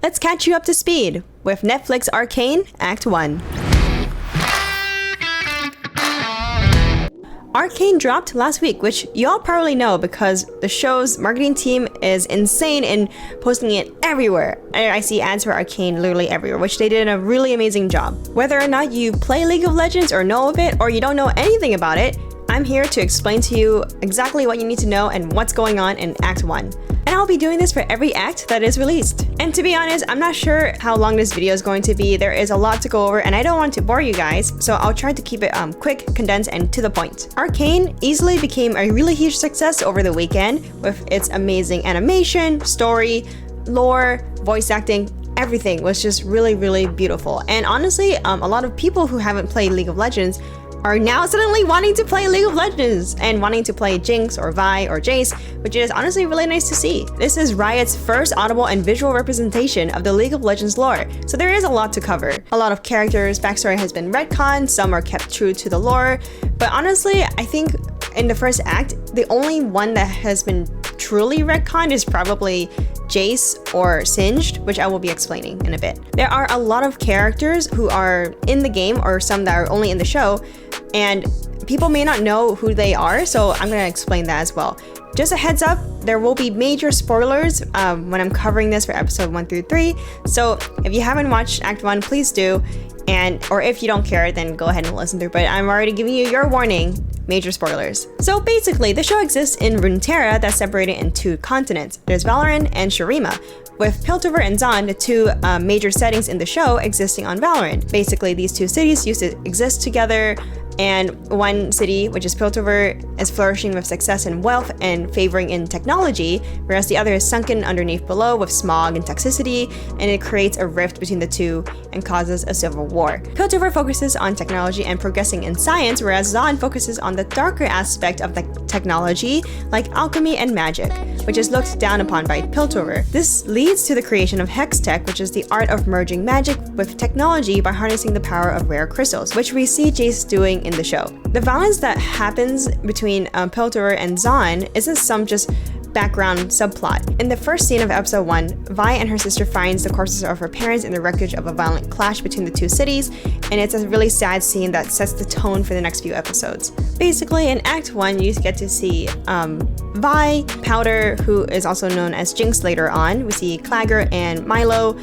let's catch you up to speed with Netflix Arcane Act 1. Arcane dropped last week, which y'all probably know because the show's marketing team is insane in posting it everywhere. I see ads for Arcane literally everywhere, which they did a really amazing job. Whether or not you play League of Legends or know of it, or you don't know anything about it, I'm here to explain to you exactly what you need to know and what's going on in Act 1. And I'll be doing this for every act that is released. And to be honest, I'm not sure how long this video is going to be. There is a lot to go over and I don't want to bore you guys, so I'll try to keep it quick, condensed, and to the point. Arcane easily became a really huge success over the weekend with its amazing animation, story, lore, voice acting. Everything was just really, really beautiful. And honestly, a lot of people who haven't played League of Legends are now suddenly wanting to play League of Legends and wanting to play Jinx or Vi or Jace, which is honestly really nice to see. This is Riot's first audible and visual representation of the League of Legends lore, so there is a lot to cover. A lot of characters' backstory has been retconned, some are kept true to the lore, but honestly, I think in the first act, the only one that has been truly retconned is probably Jace or Singed, which I will be explaining in a bit. There are a lot of characters who are in the game or some that are only in the show, and people may not know who they are, so I'm going to explain that as well. Just a heads up, there will be major spoilers when I'm covering this for episode 1 through 3, so if you haven't watched Act 1, please do, or if you don't care, then go ahead and listen through, but I'm already giving you your warning. Major spoilers. So basically, the show exists in Runeterra that's separated in 2 continents. There's Valorant and Shurima, with Piltover and Zaun, the 2 major settings in the show, existing on Valorant. Basically, these 2 cities used to exist together, and one city, which is Piltover, is flourishing with success and wealth and favoring in technology, whereas the other is sunken underneath below with smog and toxicity, and it creates a rift between the 2 and causes a civil war. Piltover focuses on technology and progressing in science, whereas Zaun focuses on the darker aspect of the technology, like alchemy and magic, which is looked down upon by Piltover. This leads to the creation of Hextech, which is the art of merging magic with technology by harnessing the power of rare crystals, which we see Jace doing in the show. The violence that happens between Piltover and Zaun isn't some just background subplot. In the first scene of episode 1, Vi and her sister finds the corpses of her parents in the wreckage of a violent clash between the 2 cities, and it's a really sad scene that sets the tone for the next few episodes. Basically, in Act 1, you get to see Vi, Powder, who is also known as Jinx later on. We see Clagger and Milo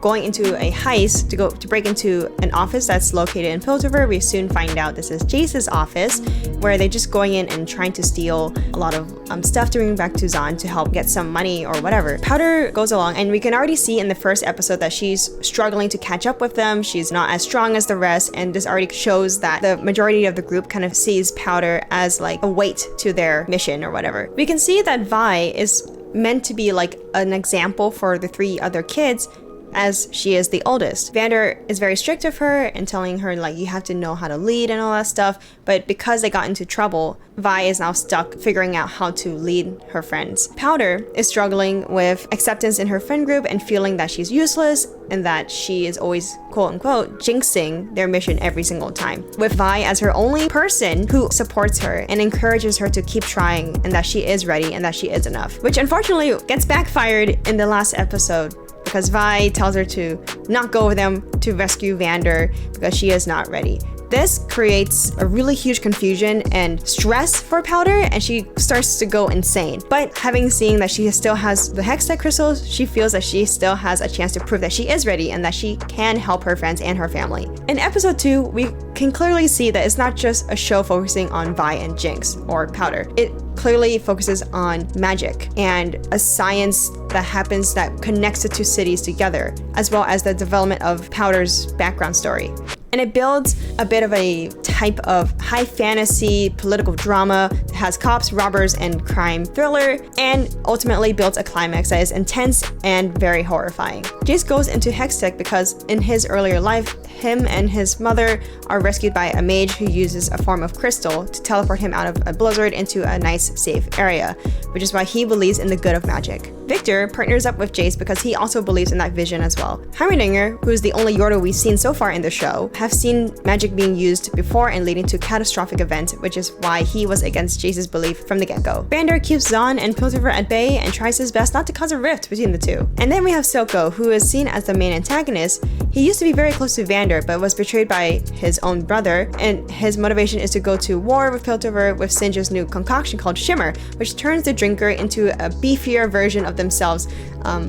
going into a heist to break into an office that's located in Piltover. We soon find out this is Jace's office, where they're just going in and trying to steal a lot of stuff to bring back to Zaun to help get some money or whatever. Powder goes along, and we can already see in the first episode that she's struggling to catch up with them. She's not as strong as the rest, and this already shows that the majority of the group kind of sees Powder as like a weight to their mission or whatever. We can see that Vi is meant to be like an example for the 3 other kids, as she is the oldest. Vander is very strict of her and telling her like you have to know how to lead and all that stuff, but because they got into trouble, Vi is now stuck figuring out how to lead her friends. Powder is struggling with acceptance in her friend group and feeling that she's useless and that she is always quote-unquote jinxing their mission every single time, with Vi as her only person who supports her and encourages her to keep trying and that she is ready and that she is enough, which unfortunately gets backfired in the last episode, because Vi tells her to not go with them to rescue Vander because she is not ready. This creates a really huge confusion and stress for Powder, and she starts to go insane. But having seen that she still has the Hextech crystals, she feels that she still has a chance to prove that she is ready and that she can help her friends and her family. In episode 2, we can clearly see that it's not just a show focusing on Vi and Jinx or Powder. It clearly focuses on magic and a science that happens that connects the 2 cities together, as well as the development of Powder's background story. And it builds a bit of a type of high fantasy political drama that has cops, robbers, and crime thriller, and ultimately builds a climax that is intense and very horrifying. Jace goes into Hextech because in his earlier life, him and his mother are rescued by a mage who uses a form of crystal to teleport him out of a blizzard into a nice, safe area, which is why he believes in the good of magic. Victor partners up with Jace because he also believes in that vision as well. Heimerdinger, who is the only Yordo we've seen so far in the show, have seen magic being used before and leading to catastrophic events, which is why he was against Jace's belief from the get-go. Vander keeps Zahn and Piltover at bay and tries his best not to cause a rift between the two. And then we have Silko, who is seen as the main antagonist. He used to be very close to Vander, but was betrayed by his own brother, and his motivation is to go to war with Piltover with Singe's new concoction called Shimmer, which turns the drinker into a beefier version of themselves,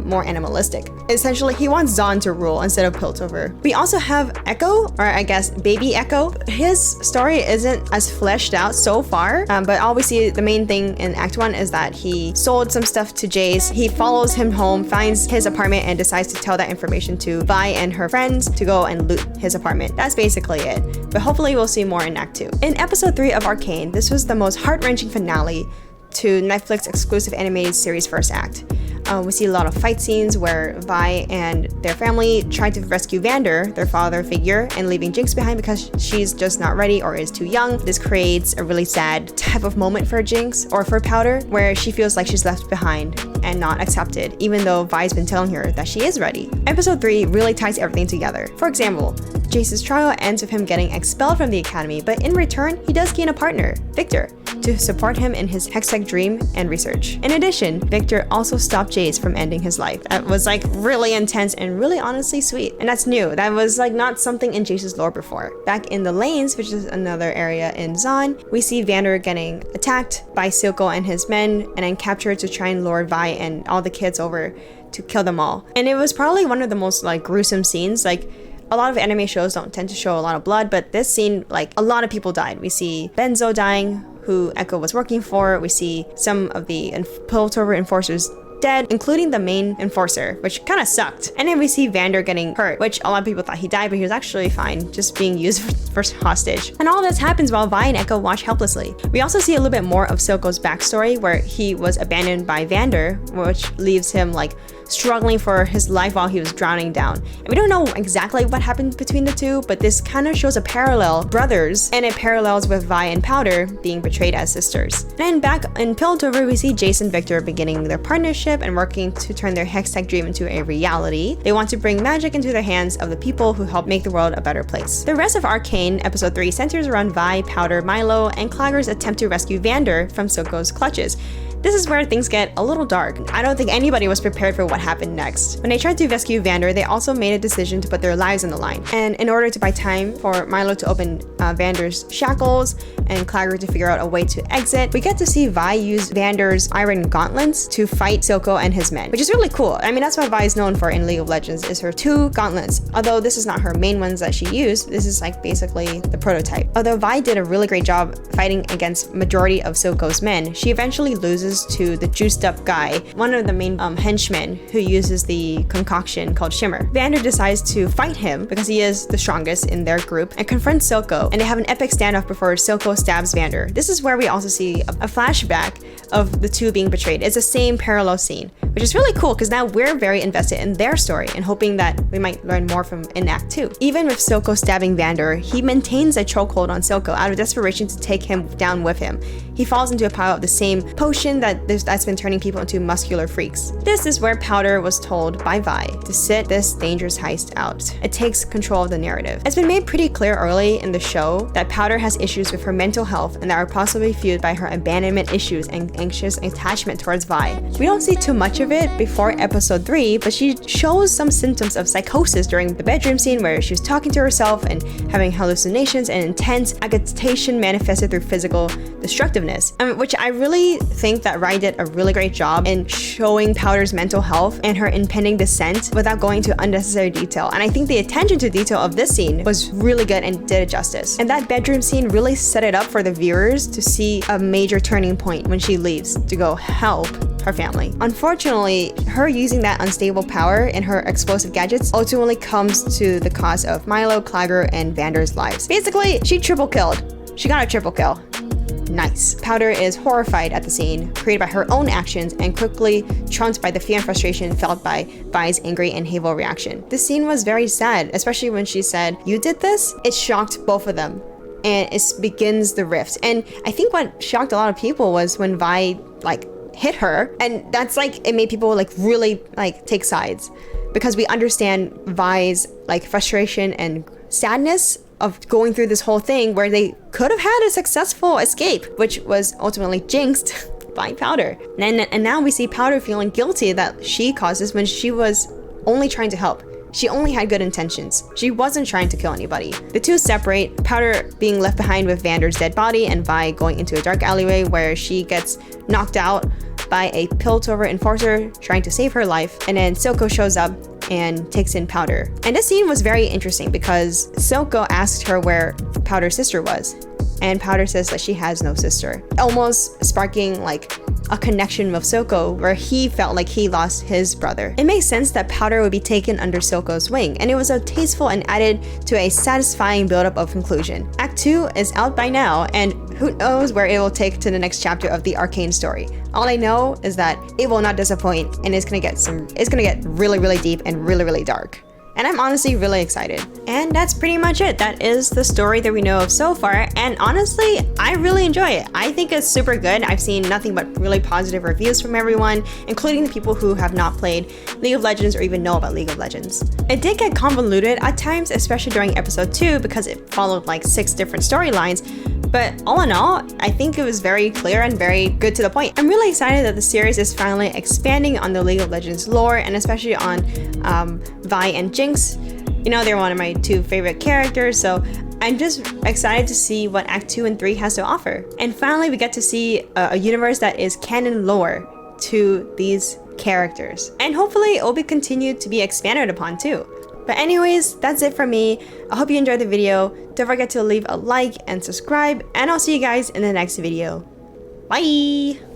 more animalistic. Essentially, he wants Zahn to rule instead of Piltover. We also have Echo, or I guess Baby Echo. His story isn't as fleshed out so far, but all we see, the main thing in Act 1 is that he sold some stuff to Jace. He follows him home, finds his apartment, and decides to tell that information to Vi and her friends to go and loot his apartment. That's basically it, but hopefully we'll see more in Act 2. In episode 3 of Arcane, this was the most heart-wrenching finale to Netflix exclusive animated series first act. We see a lot of fight scenes where Vi and their family try to rescue Vander, their father figure, and leaving Jinx behind because she's just not ready or is too young. This creates a really sad type of moment for Jinx, or for Powder, where she feels like she's left behind and not accepted, even though Vi's been telling her that she is ready. Episode 3 really ties everything together. For example, Jace's trial ends with him getting expelled from the academy, but in return, he does gain a partner, Victor, to support him in his Hextech dream and research. In addition, Victor also stopped Jace from ending his life. That was like really intense and really honestly sweet. And that's new. That was like not something in Jace's lore before. Back in the lanes, which is another area in Zahn, we see Vander getting attacked by Silko and his men and then captured to try and lure Vi and all the kids over to kill them all. And it was probably one of the most like gruesome scenes. Like, a lot of anime shows don't tend to show a lot of blood, but this scene, like, a lot of people died. We see Benzo dying, who Echo was working for. We see some of the Piltover enforcers dead, including the main enforcer, which kind of sucked. And then we see Vander getting hurt, which a lot of people thought he died, but he was actually fine, just being used for hostage. And all this happens while Vi and Echo watch helplessly. We also see a little bit more of Silko'S backstory, where he was abandoned by Vander, which leaves him like struggling for his life while he was drowning down. And we don't know exactly what happened between the two, but this kind of shows a parallel brothers, and it parallels with Vi and Powder being betrayed as sisters. And then back in Piltover, we see Jace and Victor beginning their partnership and working to turn their Hextech dream into a reality. They want to bring magic into the hands of the people who help make the world a better place. The rest of Arcane, episode 3, centers around Vi, Powder, Milo, and Clagger's attempt to rescue Vander from Silko's clutches. This is where things get a little dark. I don't think anybody was prepared for what happened next. When they tried to rescue Vander, they also made a decision to put their lives on the line. And in order to buy time for Milo to open Vander's shackles and Clagger to figure out a way to exit, we get to see Vi use Vander's iron gauntlets to fight Silko and his men, which is really cool. I mean, that's what Vi is known for in League of Legends, is her 2 gauntlets. Although this is not her main ones that she used, this is like basically the prototype. Although Vi did a really great job fighting against majority of Silko's men, she eventually loses to the juiced up guy, one of the main henchmen who uses the concoction called Shimmer. Vander decides to fight him because he is the strongest in their group and confronts Silko, and they have an epic standoff before Silko stabs Vander. This is where we also see a flashback of the two being betrayed. It's the same parallel scene, which is really cool because now we're very invested in their story and hoping that we might learn more from in Act 2. Even with Silko stabbing Vander, he maintains a chokehold on Silko out of desperation to take him down with him. He falls into a pile of the same potion that's been turning people into muscular freaks. This is where Powder was told by Vi to sit this dangerous heist out. It takes control of the narrative. It's been made pretty clear early in the show that Powder has issues with her mental health and that are possibly fueled by her abandonment issues and anxious attachment towards Vi. We don't see too much of it before episode 3, but she shows some symptoms of psychosis during the bedroom scene where she was talking to herself and having hallucinations and intense agitation manifested through physical destructiveness, which I really think that Rai did a really great job in showing Powder's mental health and her impending descent without going to unnecessary detail. And I think the attention to detail of this scene was really good and did it justice. And that bedroom scene really set it up for the viewers to see a major turning point when she leaves to go help her family. Unfortunately, her using that unstable power in her explosive gadgets ultimately comes to the cost of Milo, Clagger, and Vander's lives. Basically, she triple killed. She got a triple kill. Nice. Powder is horrified at the scene, created by her own actions, and quickly trumped by the fear and frustration felt by Vi's angry and hateful reaction. This scene was very sad, especially when she said, "You did this?" It shocked both of them, and it begins the rift. And I think what shocked a lot of people was when Vi, hit her, and that's it made people really take sides, because we understand Vi's frustration and sadness of going through this whole thing where they could have had a successful escape, which was ultimately jinxed by Powder. And now we see Powder feeling guilty that she caused this when she was only trying to help. She only had good intentions. She wasn't trying to kill anybody. The two separate, Powder being left behind with Vander's dead body and Vi going into a dark alleyway where she gets knocked out by a Piltover enforcer trying to save her life. And then Silko shows up and takes in Powder. And this scene was very interesting because Silko asked her where Powder's sister was. And Powder says that she has no sister, almost sparking like a connection with Silko where he felt like he lost his brother. It makes sense that Powder would be taken under Silko's wing, and it was so tasteful and added to a satisfying buildup of conclusion. Act 2 is out by now, and who knows where it will take to the next chapter of the Arcane story. All I know is that it will not disappoint, and it's gonna get really, really deep and really, really dark. And I'm honestly really excited. And that's pretty much it. That is the story that we know of so far. And honestly, I really enjoy it. I think it's super good. I've seen nothing but really positive reviews from everyone, including the people who have not played League of Legends or even know about League of Legends. It did get convoluted at times, especially during episode 2, because it followed like 6 different storylines. But all in all, I think it was very clear and very good to the point. I'm really excited that the series is finally expanding on the League of Legends lore, and especially on Vi and Jinx. You know, they're one of my 2 favorite characters, so I'm just excited to see what Act 2 and 3 has to offer. And finally, we get to see a universe that is canon lore to these characters. And hopefully it will be continued to be expanded upon too. But anyways, that's it from me. I hope you enjoyed the video. Don't forget to leave a like and subscribe, and I'll see you guys in the next video. Bye!